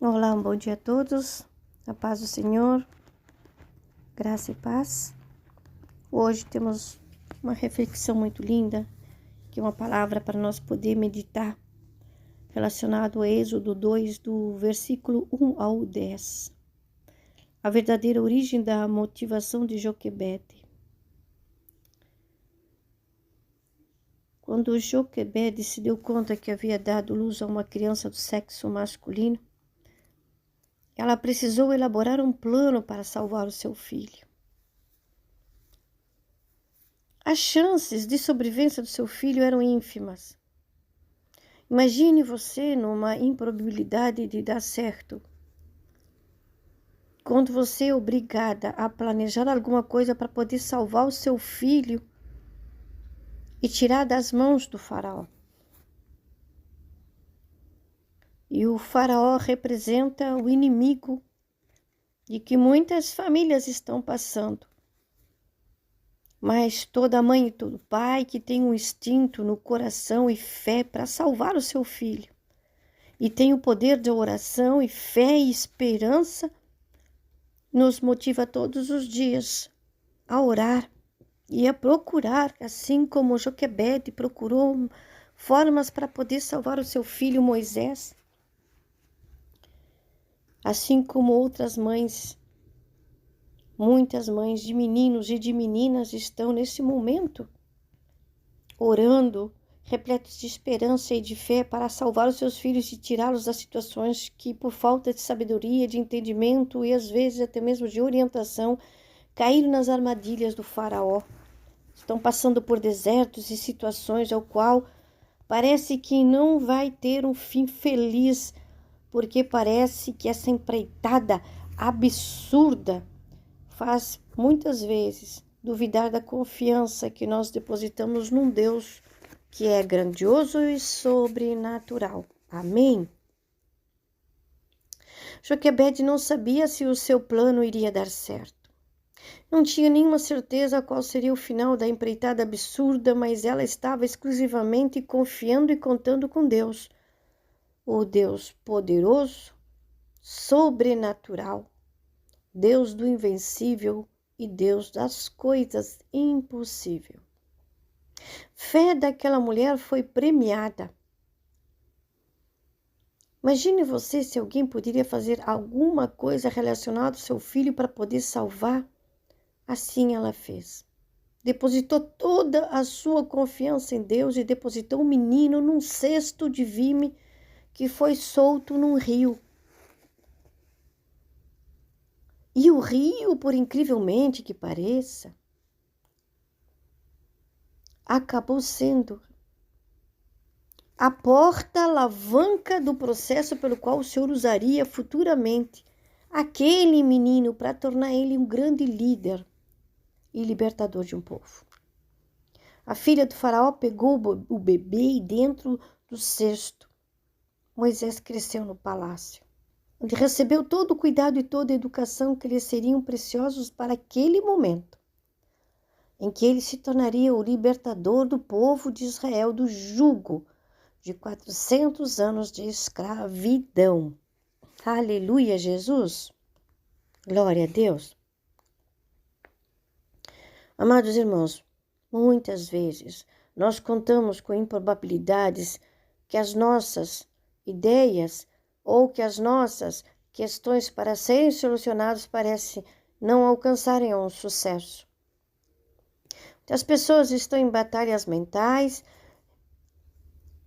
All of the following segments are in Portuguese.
Olá, um bom dia a todos, a paz do Senhor, graça e paz. Hoje temos uma reflexão muito linda, que é uma palavra para nós poder meditar, relacionado a Êxodo 2, do versículo 1 ao 10. A verdadeira origem da motivação de Joquebede. Quando Joquebede se deu conta que havia dado luz a uma criança do sexo masculino, ela precisou elaborar um plano para salvar o seu filho. As chances de sobrevivência do seu filho eram ínfimas. Imagine você numa improbabilidade de dar certo. Quando você é obrigada a planejar alguma coisa para poder salvar o seu filho e tirar das mãos do faraó. E o faraó representa o inimigo de que muitas famílias estão passando. Mas toda mãe e todo pai que tem um instinto no coração e fé para salvar o seu filho, e tem o poder de oração e fé e esperança, nos motiva todos os dias a orar e a procurar, assim como Joquebede procurou formas para poder salvar o seu filho Moisés, assim como outras mães. Muitas mães de meninos e de meninas estão nesse momento orando, repletos de esperança e de fé para salvar os seus filhos e tirá-los das situações que, por falta de sabedoria, de entendimento e às vezes até mesmo de orientação, caíram nas armadilhas do faraó. Estão passando por desertos e situações ao qual parece que não vai ter um fim feliz, porque parece que essa empreitada absurda faz muitas vezes duvidar da confiança que nós depositamos num Deus que é grandioso e sobrenatural. Amém? Joquebede não sabia se o seu plano iria dar certo. Não tinha nenhuma certeza qual seria o final da empreitada absurda, mas ela estava exclusivamente confiando e contando com Deus, o Deus poderoso, sobrenatural, Deus do invencível e Deus das coisas impossíveis. Fé daquela mulher foi premiada. Imagine você se alguém poderia fazer alguma coisa relacionada ao seu filho para poder salvar. Assim ela fez. Depositou toda a sua confiança em Deus e depositou o menino num cesto de vime que foi solto num rio. E o rio, por incrivelmente que pareça, acabou sendo a porta-alavanca do processo pelo qual o Senhor usaria futuramente aquele menino para tornar ele um grande líder e libertador de um povo. A filha do faraó pegou o bebê e dentro do cesto, Moisés cresceu no palácio, onde recebeu todo o cuidado e toda a educação que lhe seriam preciosos para aquele momento, em que ele se tornaria o libertador do povo de Israel do jugo de 400 anos de escravidão. Aleluia, Jesus! Glória a Deus! Amados irmãos, muitas vezes nós contamos com improbabilidades que as nossas ideias ou que as nossas questões para serem solucionadas parecem não alcançarem um sucesso. As pessoas estão em batalhas mentais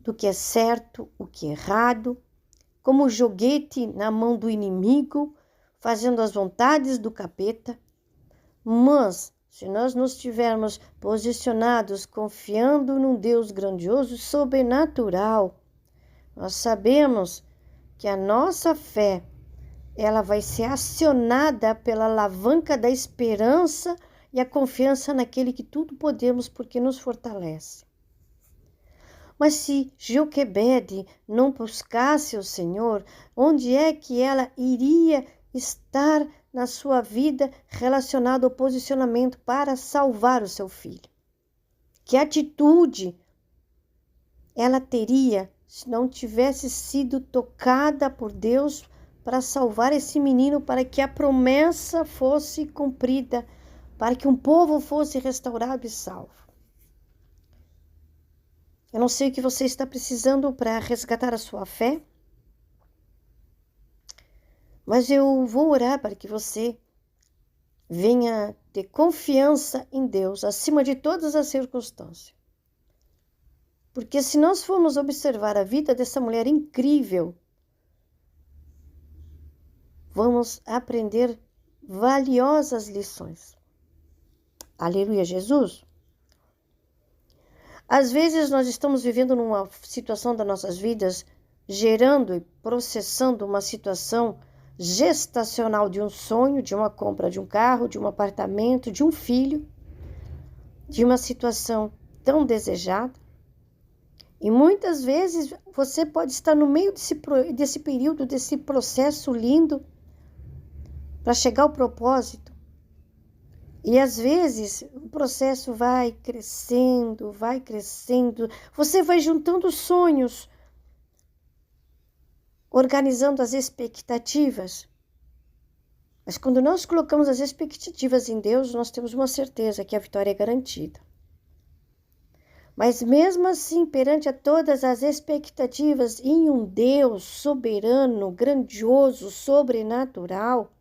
do que é certo, o que é errado, como joguete na mão do inimigo, fazendo as vontades do capeta. Mas, se nós nos estivermos posicionados, confiando num Deus grandioso e sobrenatural, nós sabemos que a nossa fé, ela vai ser acionada pela alavanca da esperança e a confiança naquele que tudo podemos, porque nos fortalece. Mas se Joquebede não buscasse o Senhor, onde é que ela iria estar na sua vida relacionado ao posicionamento para salvar o seu filho? Que atitude ela teria se não tivesse sido tocada por Deus para salvar esse menino, para que a promessa fosse cumprida, para que um povo fosse restaurado e salvo. Eu não sei o que você está precisando para resgatar a sua fé, mas eu vou orar para que você venha ter confiança em Deus acima de todas as circunstâncias. Porque se nós formos observar a vida dessa mulher incrível, vamos aprender valiosas lições. Aleluia, Jesus. Às vezes nós estamos vivendo numa situação das nossas vidas, gerando e processando uma situação gestacional de um sonho, de uma compra de um carro, de um apartamento, de um filho, de uma situação tão desejada. E muitas vezes você pode estar no meio desse período, desse processo lindo, para chegar ao propósito. E às vezes o processo vai crescendo, você vai juntando sonhos, organizando as expectativas. Mas quando nós colocamos as expectativas em Deus, nós temos uma certeza que a vitória é garantida. Mas mesmo assim, perante a todas as expectativas em um Deus soberano, grandioso, sobrenatural,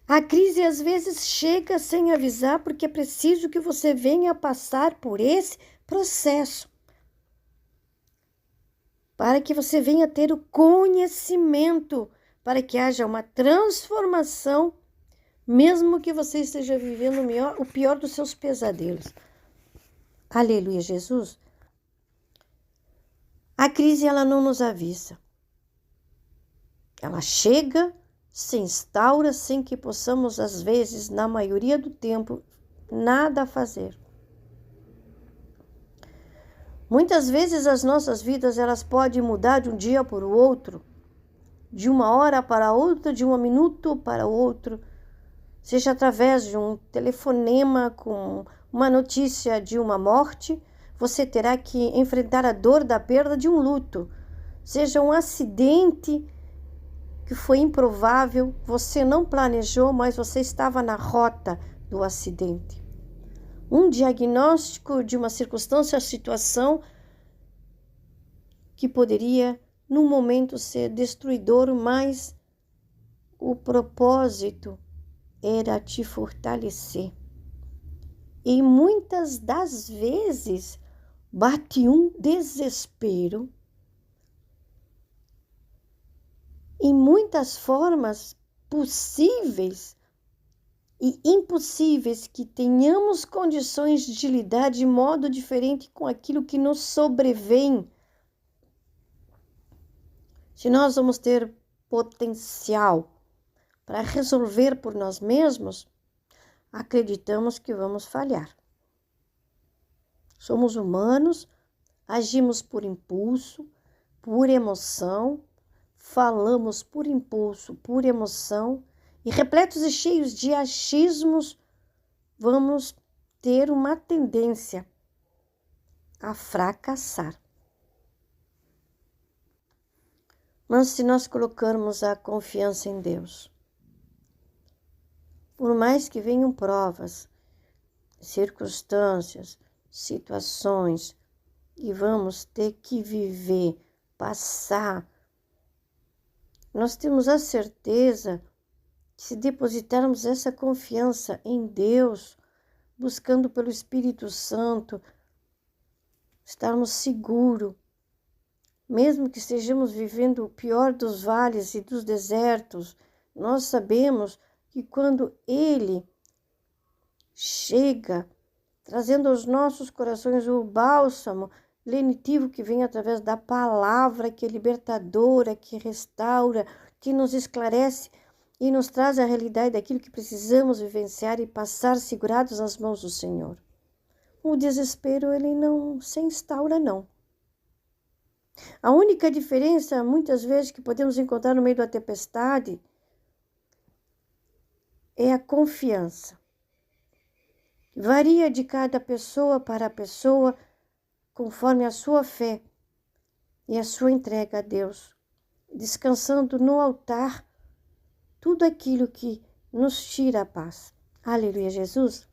a crise às vezes chega sem avisar, porque é preciso que você venha passar por esse processo, para que você venha ter o conhecimento, para que haja uma transformação, mesmo que você esteja vivendo o pior dos seus pesadelos. Aleluia, Jesus. A crise, ela não nos avisa. Ela chega, se instaura, sem que possamos, às vezes, na maioria do tempo, nada a fazer. Muitas vezes as nossas vidas, elas podem mudar de um dia para o outro, de uma hora para outra, de um minuto para o outro, seja através de um telefonema com uma notícia de uma morte, você terá que enfrentar a dor da perda de um luto, seja um acidente que foi improvável, você não planejou, mas você estava na rota do acidente. Um diagnóstico de uma circunstância, situação que poderia, num momento, ser destruidor, mas o propósito era te fortalecer. E muitas das vezes bate um desespero em muitas formas possíveis e impossíveis, que tenhamos condições de lidar de modo diferente com aquilo que nos sobrevém. Se nós vamos ter potencial para resolver por nós mesmos, acreditamos que vamos falhar. Somos humanos, agimos por impulso, por emoção, falamos por impulso, por emoção, e repletos e cheios de achismos, vamos ter uma tendência a fracassar. Mas se nós colocarmos a confiança em Deus, por mais que venham provas, circunstâncias, situações, e vamos ter que viver, passar, nós temos a certeza que, se depositarmos essa confiança em Deus, buscando pelo Espírito Santo, estarmos seguros, mesmo que estejamos vivendo o pior dos vales e dos desertos, nós sabemos que quando Ele chega, trazendo aos nossos corações o bálsamo lenitivo que vem através da palavra, que é libertadora, que restaura, que nos esclarece e nos traz a realidade daquilo que precisamos vivenciar e passar segurados nas mãos do Senhor. O desespero, ele não se instaura, não. A única diferença, muitas vezes, que podemos encontrar no meio da tempestade é a confiança. Varia de cada pessoa para pessoa, conforme a sua fé e a sua entrega a Deus. descansando no altar tudo aquilo que nos tira a paz. Aleluia, Jesus.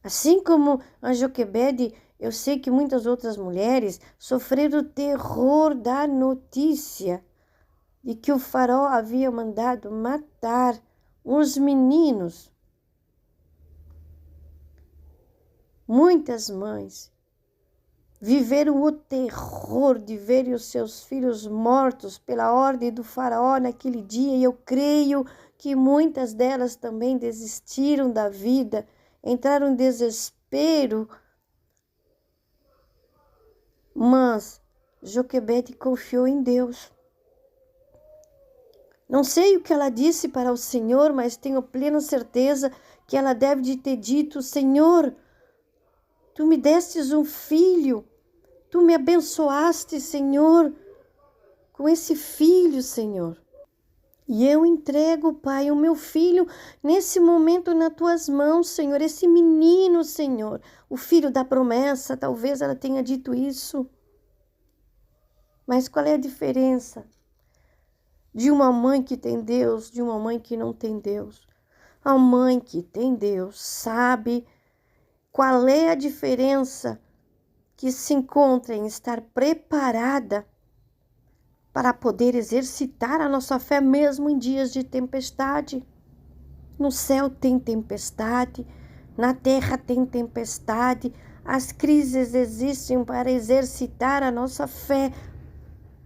Assim como a Joquebede, eu sei que muitas outras mulheres sofreram o terror da notícia de que o faraó havia mandado matar os meninos. Muitas mães viveram o terror de verem os seus filhos mortos pela ordem do faraó naquele dia, e eu creio que muitas delas também desistiram da vida, entraram em desespero. Mas Joquebede confiou em Deus. Não sei o que ela disse para o Senhor, mas tenho plena certeza que ela deve de ter dito: Senhor, Tu me destes um filho, Tu me abençoaste, Senhor, com esse filho, Senhor. E eu entrego, Pai, o meu filho nesse momento nas Tuas mãos, Senhor, esse menino, Senhor, o filho da promessa. Talvez ela tenha dito isso. Mas qual é a diferença de uma mãe que tem Deus, de uma mãe que não tem Deus? A mãe que tem Deus sabe qual é a diferença que se encontra em estar preparada para poder exercitar a nossa fé mesmo em dias de tempestade. No céu tem tempestade, na terra tem tempestade. As crises existem para exercitar a nossa fé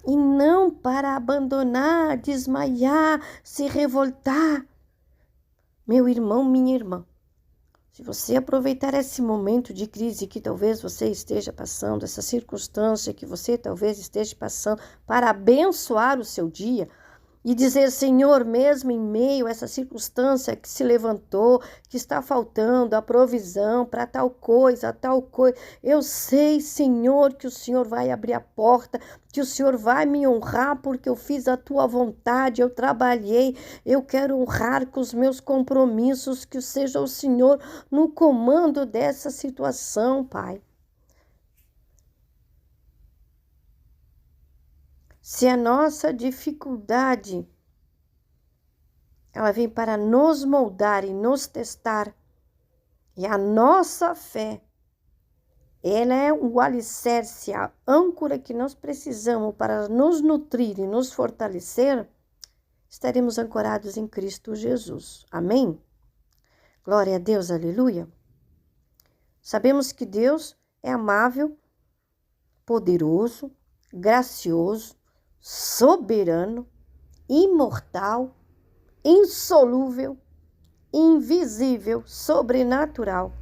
e não para abandonar, desmaiar, se revoltar. Meu irmão, minha irmã, se você aproveitar esse momento de crise que talvez você esteja passando, essa circunstância que você talvez esteja passando, para abençoar o seu dia e dizer: Senhor, mesmo em meio a essa circunstância que se levantou, que está faltando a provisão para tal coisa, eu sei, Senhor, que o Senhor vai abrir a porta, que o Senhor vai me honrar porque eu fiz a Tua vontade, eu trabalhei, eu quero honrar com os meus compromissos, que seja o Senhor no comando dessa situação, Pai. Se a nossa dificuldade, ela vem para nos moldar e nos testar, e a nossa fé, ela é o alicerce, a âncora que nós precisamos para nos nutrir e nos fortalecer, estaremos ancorados em Cristo Jesus. Amém? Glória a Deus, aleluia. Sabemos que Deus é amável, poderoso, gracioso, soberano, imortal, insolúvel, invisível, sobrenatural.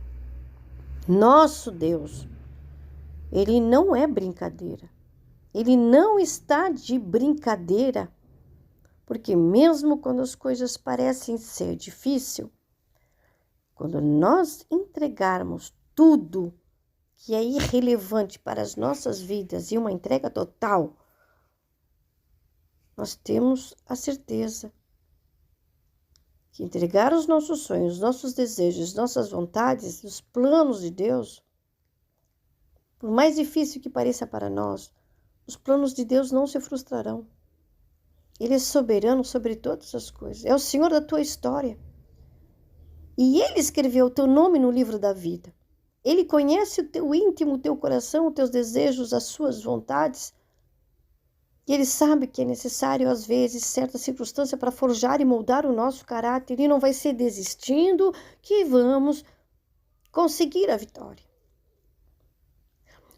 Nosso Deus, Ele não é brincadeira. Ele não está de brincadeira, porque mesmo quando as coisas parecem ser difíceis, quando nós entregarmos tudo que é irrelevante para as nossas vidas e uma entrega total, nós temos a certeza que entregar os nossos sonhos, nossos desejos, nossas vontades, os planos de Deus, por mais difícil que pareça para nós, os planos de Deus não se frustrarão. Ele é soberano sobre todas as coisas. É o Senhor da tua história. E Ele escreveu o teu nome no livro da vida. Ele conhece o teu íntimo, o teu coração, os teus desejos, as suas vontades. E Ele sabe que é necessário, às vezes, certa circunstância para forjar e moldar o nosso caráter. E não vai ser desistindo que vamos conseguir a vitória.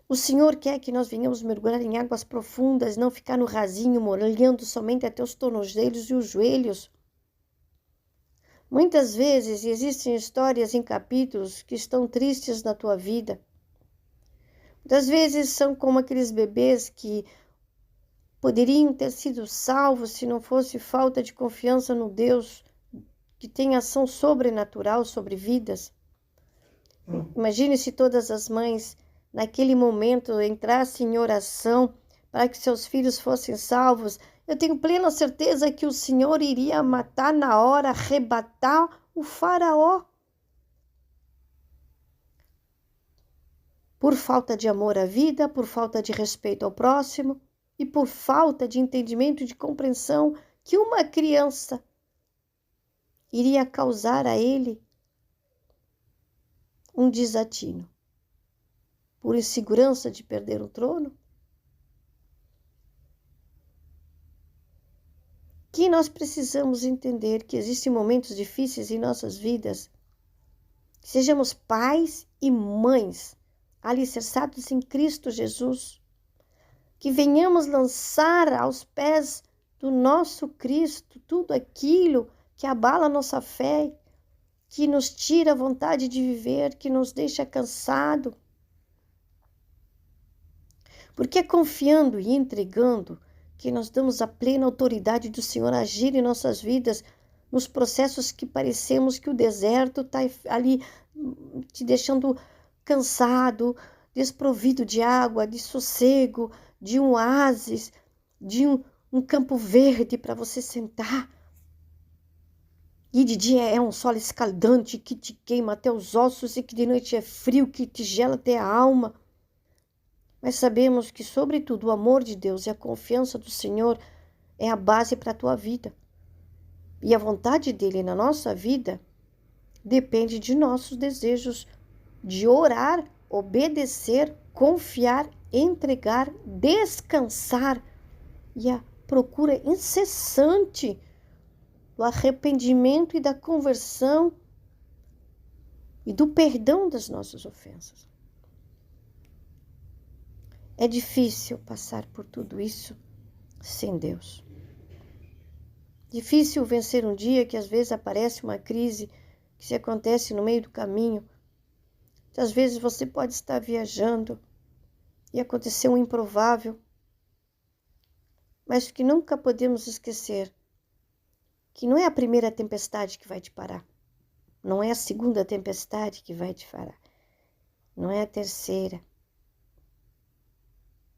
O Senhor quer que nós venhamos mergulhar em águas profundas, não ficar no rasinho, molhando somente até os tornozelos e os joelhos. Muitas vezes existem histórias em capítulos que estão tristes na tua vida. Muitas vezes são como aqueles bebês que poderiam ter sido salvos se não fosse falta de confiança no Deus que tem ação sobrenatural sobre vidas. Imagine se todas as mães naquele momento entrassem em oração para que seus filhos fossem salvos. Eu tenho plena certeza que o Senhor iria matar na hora, arrebatar o faraó. Por falta de amor à vida, por falta de respeito ao próximo e por falta de entendimento e de compreensão que uma criança iria causar a ele um desatino, por insegurança de perder o trono? Que nós precisamos entender que existem momentos difíceis em nossas vidas, que sejamos pais e mães alicerçados em Cristo Jesus, que venhamos lançar aos pés do nosso Cristo tudo aquilo que abala a nossa fé, que nos tira a vontade de viver, que nos deixa cansado. Porque é confiando e entregando que nós damos a plena autoridade do Senhor agir em nossas vidas, nos processos que parecemos que o deserto está ali te deixando cansado, desprovido de água, de sossego, de um oásis, de um campo verde para você sentar. E de dia é um sol escaldante que te queima até os ossos e que de noite é frio, que te gela até a alma. Mas sabemos que, sobretudo, o amor de Deus e a confiança do Senhor é a base para a tua vida. E a vontade dele na nossa vida depende de nossos desejos de orar, obedecer, confiar, entregar, descansar e a procura incessante do arrependimento e da conversão e do perdão das nossas ofensas. É difícil passar por tudo isso sem Deus. Difícil vencer um dia que às vezes aparece uma crise que se acontece no meio do caminho. Às vezes você pode estar viajando e acontecer um improvável. Mas o que nunca podemos esquecer, que não é a primeira tempestade que vai te parar. Não é a segunda tempestade que vai te parar. Não é a terceira.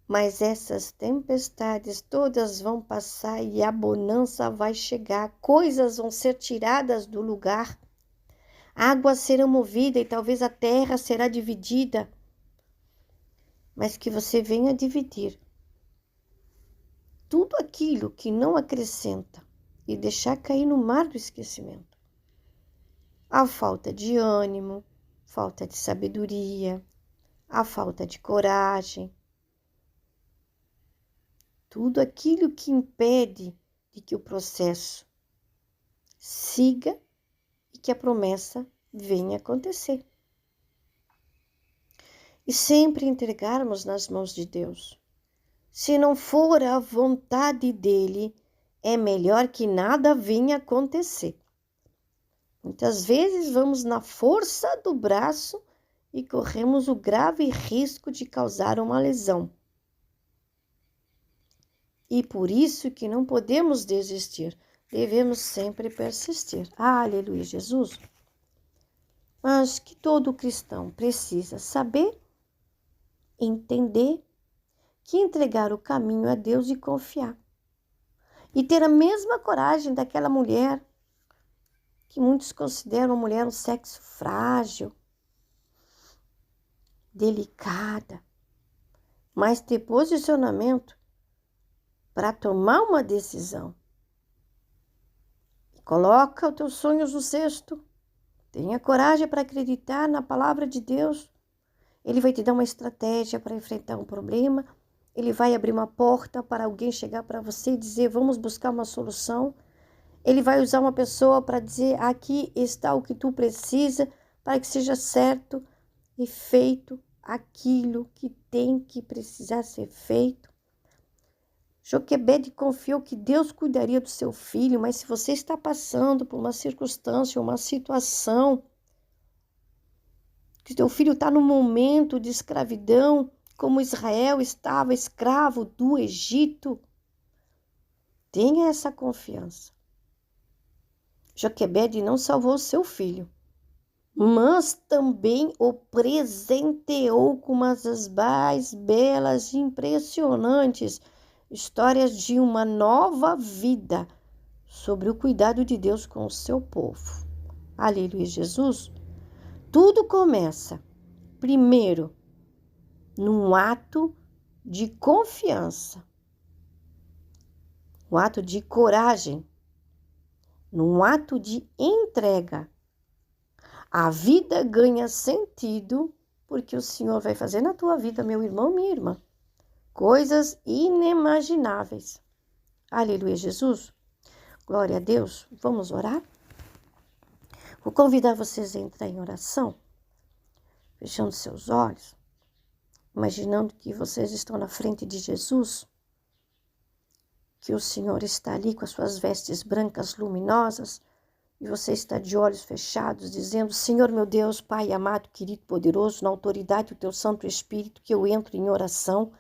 Mas essas tempestades todas vão passar e a bonança vai chegar. Coisas vão ser tiradas do lugar. Águas serão movidas e talvez a terra será dividida. Mas que você venha dividir tudo aquilo que não acrescenta e deixar cair no mar do esquecimento. A falta de ânimo, falta de sabedoria, a falta de coragem. Tudo aquilo que impede de que o processo siga e que a promessa venha acontecer. E sempre entregarmos nas mãos de Deus. Se não for a vontade dele, é melhor que nada venha acontecer. Muitas vezes vamos na força do braço e corremos o grave risco de causar uma lesão. E por isso que não podemos desistir, devemos sempre persistir. Aleluia, Jesus! Mas que todo cristão precisa saber, entender, que entregar o caminho a Deus e confiar. E ter a mesma coragem daquela mulher, que muitos consideram a mulher um sexo frágil, delicada, mas ter posicionamento para tomar uma decisão. Coloca os teus sonhos no cesto. Tenha coragem para acreditar na palavra de Deus. Ele vai te dar uma estratégia para enfrentar um problema. Ele vai abrir uma porta para alguém chegar para você e dizer, vamos buscar uma solução. Ele vai usar uma pessoa para dizer, aqui está o que tu precisa para que seja certo e feito aquilo que tem que precisar ser feito. Joquebede confiou que Deus cuidaria do seu filho, mas se você está passando por uma circunstância, uma situação, que seu filho está num momento de escravidão, como Israel estava escravo do Egito, tenha essa confiança. Joquebede não salvou seu filho, mas também o presenteou com umas das mais belas e impressionantes histórias de uma nova vida sobre o cuidado de Deus com o seu povo. Aleluia, Jesus! Tudo começa, primeiro, num ato de confiança num ato de coragem, num ato de entrega. A vida ganha sentido porque o Senhor vai fazer na tua vida, meu irmão, minha irmã, coisas inimagináveis. Aleluia, Jesus. Glória a Deus. Vamos orar? Vou convidar vocês a entrar em oração, fechando seus olhos, imaginando que vocês estão na frente de Jesus, que o Senhor está ali com as suas vestes brancas luminosas e você está de olhos fechados, dizendo: Senhor meu Deus, Pai amado, querido, poderoso, na autoridade do Teu Santo Espírito, que eu entro em oração.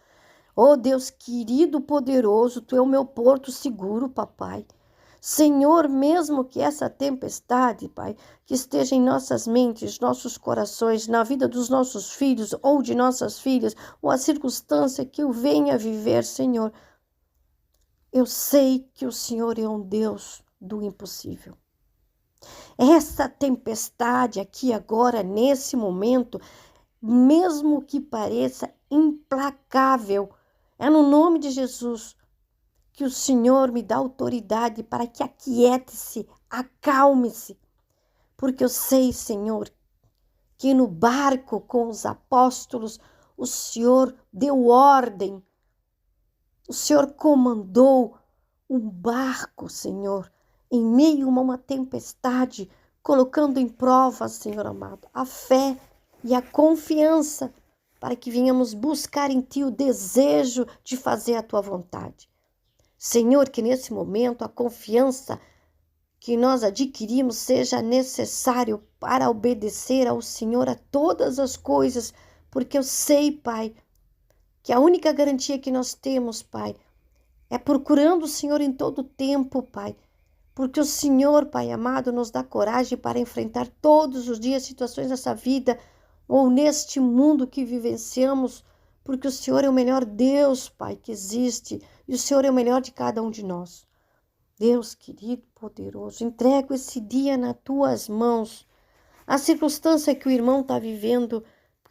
Oh Deus querido, poderoso, Tu é o meu porto seguro, papai. Senhor, mesmo que essa tempestade, Pai, que esteja em nossas mentes, nossos corações, na vida dos nossos filhos ou de nossas filhas, ou a circunstância que eu venha viver, Senhor, eu sei que o Senhor é um Deus do impossível. Essa tempestade aqui agora, nesse momento, mesmo que pareça implacável, é no nome de Jesus que o Senhor me dá autoridade para que aquiete-se, acalme-se, porque eu sei, Senhor, que no barco com os apóstolos o Senhor deu ordem, o Senhor comandou um barco, Senhor, em meio a uma tempestade, colocando em prova, Senhor amado, a fé e a confiança para que venhamos buscar em Ti o desejo de fazer a Tua vontade. Senhor, que nesse momento a confiança que nós adquirimos seja necessário para obedecer ao Senhor a todas as coisas, porque eu sei, Pai, que a única garantia que nós temos, Pai, é procurando o Senhor em todo o tempo, Pai, porque o Senhor, Pai amado, nos dá coragem para enfrentar todos os dias situações dessa vida ou neste mundo que vivenciamos, porque o Senhor é o melhor Deus, Pai, que existe, e o Senhor é o melhor de cada um de nós. Deus querido, poderoso, entrego esse dia nas Tuas mãos. A circunstância que o irmão está vivendo,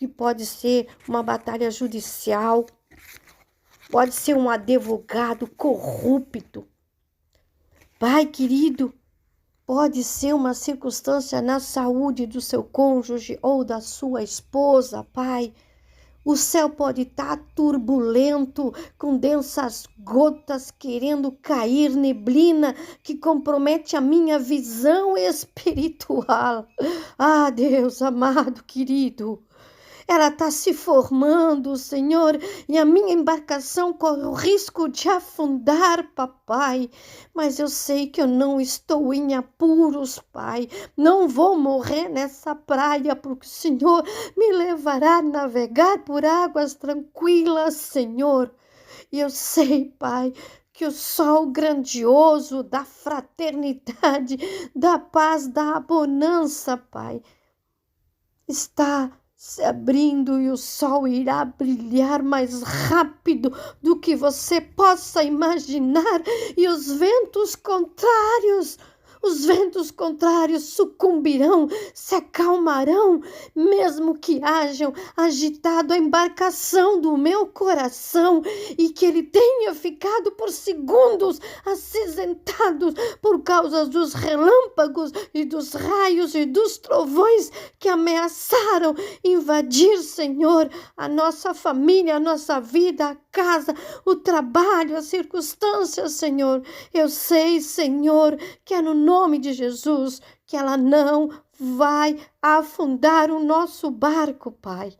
que pode ser uma batalha judicial, pode ser um advogado corrupto. Pai querido, pode ser uma circunstância na saúde do seu cônjuge ou da sua esposa, Pai. O céu pode estar turbulento, com densas gotas querendo cair, neblina que compromete a minha visão espiritual. Ah, Deus amado, querido, ela está se formando, Senhor, e a minha embarcação corre o risco de afundar, papai. Mas eu sei que eu não estou em apuros, Pai. Não vou morrer nessa praia, porque o Senhor me levará a navegar por águas tranquilas, Senhor. E eu sei, Pai, que o sol grandioso da fraternidade, da paz, da bonança, Pai, está se abrindo e o sol irá brilhar mais rápido do que você possa imaginar, e os ventos contrários sucumbirão, se acalmarão, mesmo que hajam agitado a embarcação do meu coração e que ele tenha ficado por segundos acinzentado por causa dos relâmpagos e dos raios e dos trovões que ameaçaram invadir, Senhor, a nossa família, a nossa vida, a casa, o trabalho, as circunstâncias, Senhor. Eu sei, Senhor, que é no nome de Jesus que ela não vai afundar o nosso barco, Pai.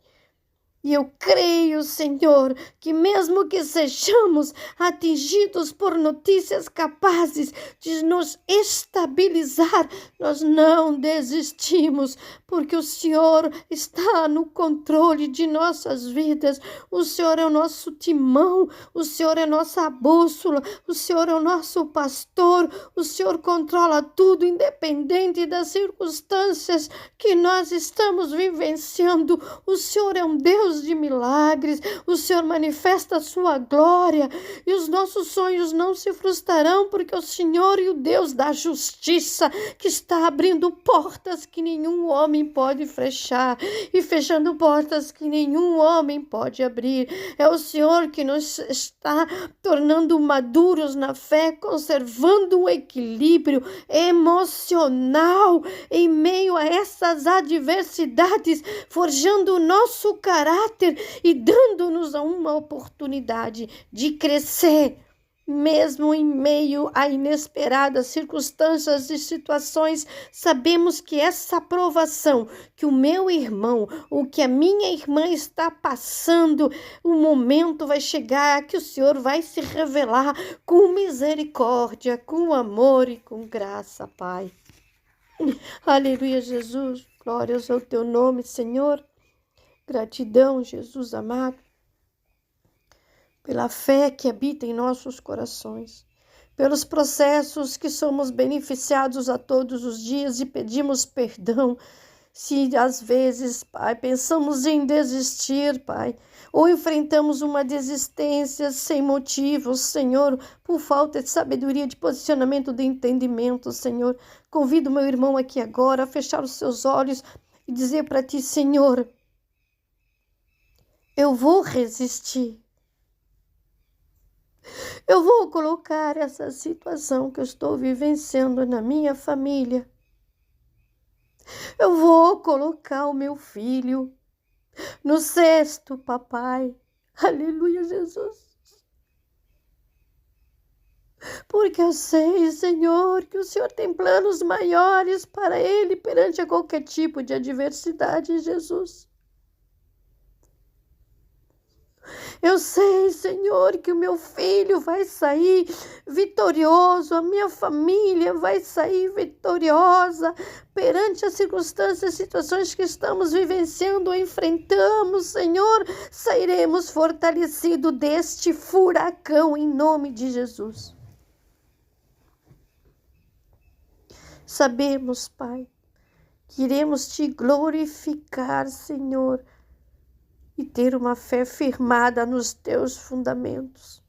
E eu creio, Senhor, que mesmo que sejamos atingidos por notícias capazes de nos estabilizar, nós não desistimos, porque o Senhor está no controle de nossas vidas. O Senhor é o nosso timão, o Senhor é nossa bússola, o Senhor é o nosso pastor, o Senhor controla tudo, independente das circunstâncias que nós estamos vivenciando. O Senhor é um Deus Deus de milagres, o Senhor manifesta a sua glória e os nossos sonhos não se frustrarão, porque o Senhor e o Deus da justiça que está abrindo portas que nenhum homem pode fechar e fechando portas que nenhum homem pode abrir. É o Senhor que nos está tornando maduros na fé, conservando um equilíbrio emocional em meio a essas adversidades, forjando o nosso caráter e dando-nos uma oportunidade de crescer, mesmo em meio a inesperadas circunstâncias e situações. Sabemos que essa provação que o meu irmão ou que a minha irmã está passando, o momento vai chegar que o Senhor vai se revelar com misericórdia, com amor e com graça, Pai. Aleluia, Jesus. Glórias ao teu nome, Senhor. Gratidão, Jesus amado, pela fé que habita em nossos corações, pelos processos que somos beneficiados a todos os dias, e pedimos perdão se às vezes, Pai, pensamos em desistir, Pai, ou enfrentamos uma desistência sem motivo, Senhor, por falta de sabedoria, de posicionamento, de entendimento, Senhor. Convido meu irmão aqui agora a fechar os seus olhos e dizer para ti: Senhor, eu vou resistir. Eu vou colocar essa situação que eu estou vivenciando na minha família. Eu vou colocar o meu filho no cesto, papai. Aleluia, Jesus. Porque eu sei, Senhor, que o Senhor tem planos maiores para ele perante a qualquer tipo de adversidade, Jesus. Eu sei, Senhor, que o meu filho vai sair vitorioso, a minha família vai sair vitoriosa perante as circunstâncias e situações que estamos vivenciando ou enfrentamos, Senhor. Sairemos fortalecidos deste furacão em nome de Jesus. Sabemos, Pai, que iremos te glorificar, Senhor, e ter uma fé firmada nos teus fundamentos.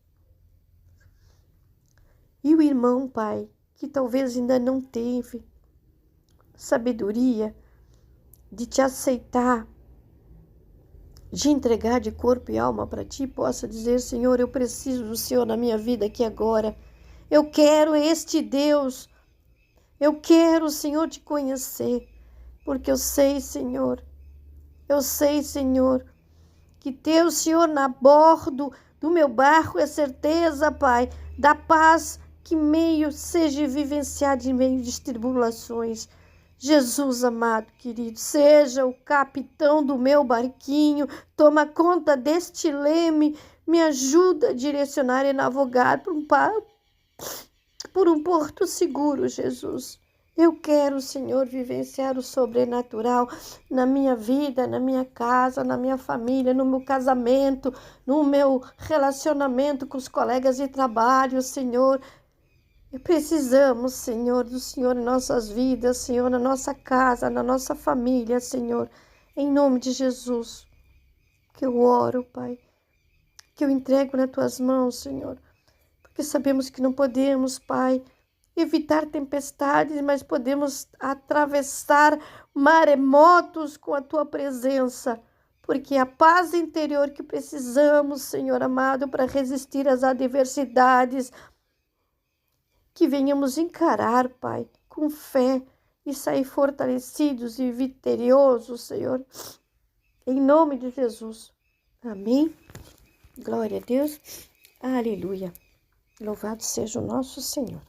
E o irmão, Pai, que talvez ainda não teve sabedoria de te aceitar, de entregar de corpo e alma para ti, possa dizer: Senhor, eu preciso do Senhor na minha vida aqui agora. Eu quero este Deus. Eu quero, Senhor, te conhecer, porque eu sei, Senhor, que ter o Senhor na bordo do meu barco é certeza, Pai, da paz que seja vivenciada em meio de tribulações. Jesus amado, querido, seja o capitão do meu barquinho, toma conta deste leme, me ajuda a direcionar e navegar por um porto seguro, Jesus. Eu quero, Senhor, vivenciar o sobrenatural na minha vida, na minha casa, na minha família, no meu casamento, no meu relacionamento com os colegas de trabalho, Senhor. E precisamos, Senhor, do Senhor em nossas vidas, Senhor, na nossa casa, na nossa família, Senhor. Em nome de Jesus, que eu oro, Pai, que eu entrego nas tuas mãos, Senhor. Porque sabemos que não podemos, Pai, evitar tempestades, mas podemos atravessar maremotos com a tua presença, porque a paz interior que precisamos, Senhor amado, para resistir às adversidades, que venhamos encarar, Pai, com fé e sair fortalecidos e vitoriosos, Senhor, em nome de Jesus. Amém. Glória a Deus. Aleluia. Louvado seja o nosso Senhor.